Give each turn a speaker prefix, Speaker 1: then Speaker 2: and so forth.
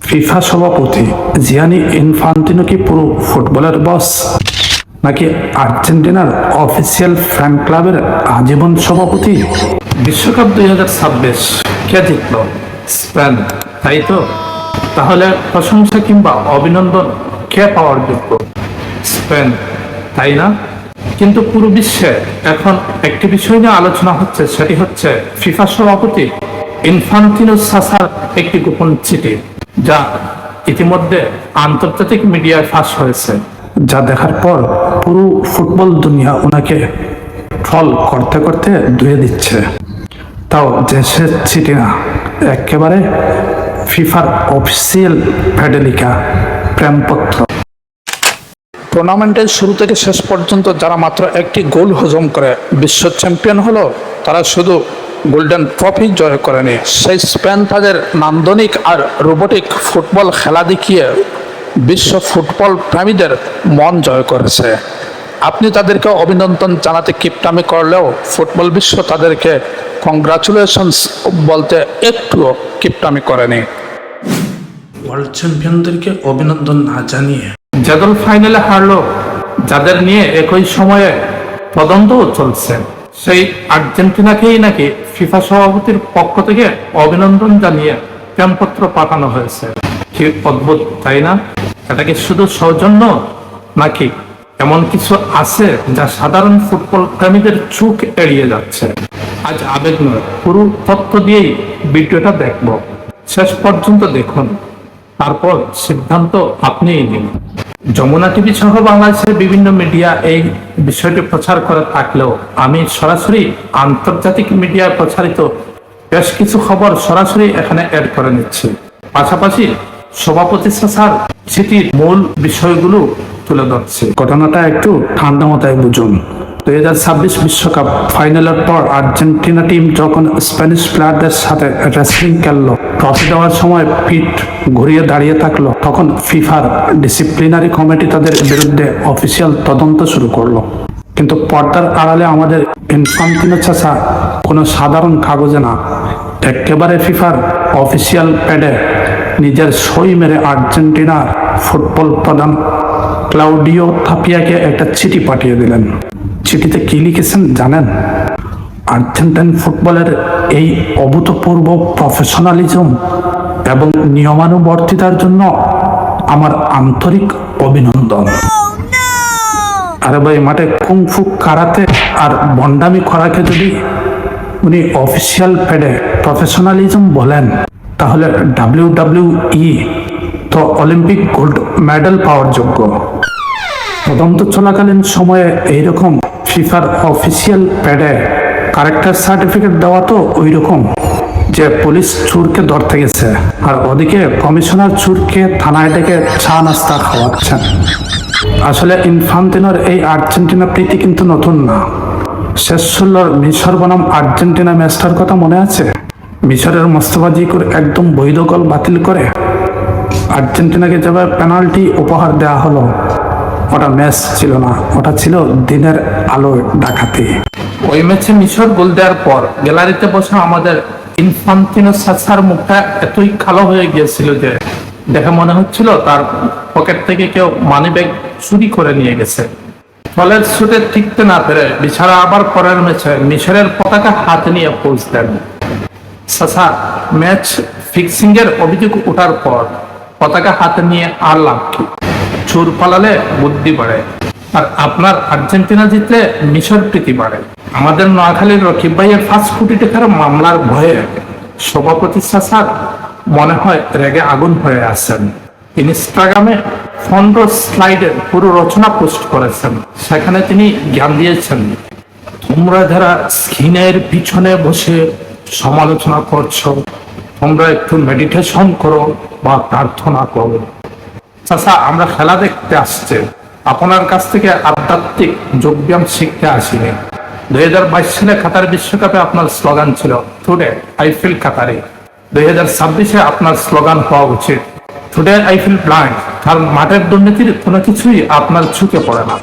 Speaker 1: FIFA সভাপতি Giani Infantino কি পুরো ফুটবলের বস, নাকি আর্জেন্টিনার অফিসিয়াল ফ্যান ক্লাবের আজীবন সভাপতি? বিশ্বকাপ 2026 কে জিতল? স্পেন, তাই তো? তাহলে প্রশংসা কিংবা অভিনন্দন কে পাওয়ার যোগ্য? স্পেন, তাই না? কিন্তু পুরো বিশ্বে এখন একটি বিষয় নিয়ে আলোচনা হচ্ছে, সেটি হচ্ছে ফিফা সভাপতি ইনফান্তিনো সাসার একটি গোপন চিঠি, যা ইতিমধ্যে আন্তর্জাতিক মিডিয়ায় ফাঁস হয়েছে, যা দেখার পর পুরো ফুটবল দুনিয়া ওনাকে ট্রল করতে করতে ধুয়ে দিচ্ছে। তাও দেশের চিঠি না, একেবারে ফিফার অফিসিয়াল ফেডেলিকা প্রেমপত্র। টুর্নামেন্টের শুরু থেকে শেষ পর্যন্ত যারা মাত্র একটি গোল হজম করে বিশ্ব চ্যাম্পিয়ন হলো, তারা শুধু গোল্ডেন ট্রফি জয় করেনি, সেই স্পেন তাদের নান্দনিক আর রোবোটিক ফুটবল খেলা দেখিয়ে বিশ্ব ফুটবল প্রেমীদের মন জয় করেছে। আপনি তাদেরকে অভিনন্দন জানাতে কিপটামি করলেও ফুটবল বিশ্ব তাদেরকে কংগ্রাচুলেশনস বলতে একটুও কিপটামি করেনি। ওয়ার্ল্ড চ্যাম্পিয়নদেরকে অভিনন্দন না জানিয়ে যে দল ফাইনালে হারলো, যাদের নিয়ে একই সময়ে তদন্তও চলছে, সেই আর্জেন্টিনাকেই নাকি ফিফা সভাপতির পক্ষ থেকে অভিনন্দন জানিয়ে প্রেমপত্র পাঠানো হয়েছে। কি অদ্ভুত, তাই না? এটা কি শুধু সৌজন্য, নাকি এমন কিছু আছে যা সাধারণ ফুটবল প্রেমীদের চোখ এড়িয়ে যাচ্ছে? আজ আবেগ নয়, পুরো তথ্য দিয়েই ভিডিওটা দেখব, শেষ পর্যন্ত দেখুন, তারপর সিদ্ধান্ত আপনিই নিন। যমুনা টিভি সহ বাংলাদেশের বিভিন্ন মিডিয়া এই বিষয়টি প্রচার করে থাকলেও আমি সরাসরি আন্তর্জাতিক মিডিয়ায় প্রচারিত বেশ কিছু খবর সরাসরি এখানে অ্যাড করে নিচ্ছি। পাশাপাশি সভাপতি সাসার চিঠির মূল বিষয়গুলো তুলে ধরছে। ঘটনাটা একটু ঠান্ডা মাথায় বুঝুন। 2026 বিশ্বকাপ ফাইনালের পর আর্জেন্টিনা টিম যখন স্প্যানিশ প্লেয়ারদের সাথে রেসলিং খেললো, ট্রফি দেওয়ার সময় পিঠ ঘুরিয়ে দাঁড়িয়ে থাকলো, তখন ফিফার ডিসিপ্লিনারি কমিটি তাদের বিরুদ্ধে অফিসিয়াল তদন্ত শুরু করলো। কিন্তু পর্দার আড়ালে আমাদের ইনফান্তিনো চাচা কোনো সাধারণ কাগজে না, একেবারে ফিফার অফিসিয়াল প্যাডে নিজের সই মেরে আর্জেন্টিনার ফুটবল প্রধান ক্লাউডিও থাপিয়াকে একটা চিঠি পাঠিয়ে দিলেন। চিঠিতে কি লিখেছেন জানেন? আর্জেন্টাইন ফুটবলের এই অভূতপূর্ব প্রফেশনালিজম এবং নিয়মানুবর্তিতার জন্য আমার আন্তরিক অভিনন্দন। আরে ভাই, মাঠে কুংফু কারাতে আর ভণ্ডামি করাকে যদি উনি অফিসিয়াল প্যাডে প্রফেশনালিজম বলেন, তাহলে WWE তো অলিম্পিক গোল্ড মেডেল পাওয়ার যোগ্য। তদন্ত চলাকালীন সময়ে এইরকম ফিফার অফিসিয়াল প্যাডে ক্যারেক্টার সার্টিফিকেট দেওয়া তো ওই রকম যে পুলিশ চোরকে ধরতে গেছে, আর ওদিকে কমিশনার চোরকে থানায় ডেকে চা নাস্তা খাওয়াচ্ছেন। আসলে ইনফান্তিনোর এই আর্জেন্টিনা প্রীতি কিন্তু নতুন না। শেষ 16 মিশর বনাম আর্জেন্টিনা ম্যাচটার কথা মনে আছে? মিশরের মোস্তফা জিকুর একদম বৈধ গোল বাতিল করে আর্জেন্টিনাকে যেভাবে পেনাল্টি উপহার দেওয়া হলো, ওটা ম্যাচ ছিল না, ওটা ছিল দিনের আলো ডাকাতি। ওই ম্যাচে মিশর গোল দেওয়ার পর গ্যালারিতে বসে আমাদের ইনফান্তিনো সাসার মুখটা এতই কালো হয়ে গিয়েছিল যে দেখে মনে হচ্ছিল তার পকেট থেকে কেউ মানি ব্যাগ চুরি করে নিয়ে গেছে। ফলের ছুটে টিকতে না পেরে বিছাড়া আবার পরের ম্যাচে মিশরের পতাকা হাতে নিয়ে পোজ দেন। সাসা ম্যাচ ফিক্সিং এর অভিযোগ ওঠার পর পতাকা হাতে নিয়ে আর লাভ কি? চোর পালালে বুদ্ধি বাড়ে, আর আপনার আর্জেন্টিনা জিতলে মিশর প্রীতি বাড়ে। আমাদের নোয়াখালীর রকিব ভাইয়ের 5 কোটি টাকার মামলার ভয়ে সভাপতি সাসার মনে হয় রেগে আগুন হয়ে আছেন। ইনস্টাগ্রামে ফন্ড স্লাইডের পুরো রচনা পোস্ট করেছেন। সেখানে তিনি জ্ঞান দিয়েছেন, তোমরা যারা স্ক্রিনের পিছনে বসে সমালোচনা করছো, তোমরা একটু মেডিটেশন করো বা প্রার্থনা করো। চাচা, আমরা খেলা দেখতে আসছে, আপনার কাছ থেকে আধ্যাত্মিক যোগব্যায়াম শিখতে আসিনি। 2022 সালে কাতার বিশ্বকাপে আপনার স্লোগান ছিল টুডে আই ফিল কাতারি। 2026-এ আপনার স্লোগান হওয়া উচিত টুডে আই ফিল ব্লাইন্ড। কারণ মাঠের দুর্নীতির কোনো কিছুই আপনার চোখে পড়ে না।